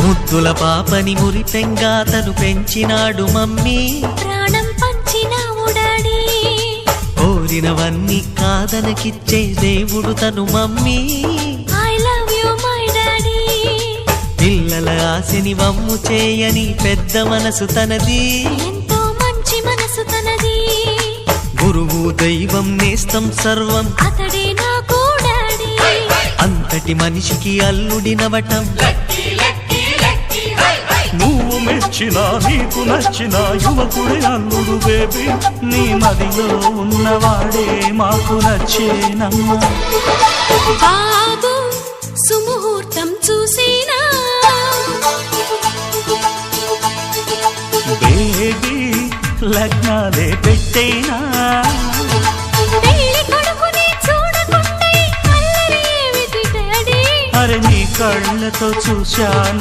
ముద్దుల పాపని మురిపెంగా తను పెంచినాడు మమ్మీ, ప్రాణం పంచినావు డాడీ. కోరినవన్నీ కాదనకిచ్చే దేవుడు తను mummy, I love you my daddy. పిల్లల ఆశని వమ్ము చేయని పెద్ద మనసు తనది, ఎంతో మంచి మనసు తనది. గురువు దైవం నేస్తం సర్వం అతడే నాకు డాడీ. అంతటి మనిషికి అల్లుడినవటం, నువ్వు మెచ్చినా నీకు నచ్చిన యువకుడే అల్లుడు బేబీ, నీ మదిలో ఉన్నవాడే మాకు నచ్చేనమ్మా. బాబు సుముహూర్తం చూసినా, బేబీ లగ్నాలే పెట్టేనా, పెళ్లి కొడుకుని చూడకుంటే అల్లరి ఏమిటి డాడీ. అరే నీ కళ్ళతో చూశాను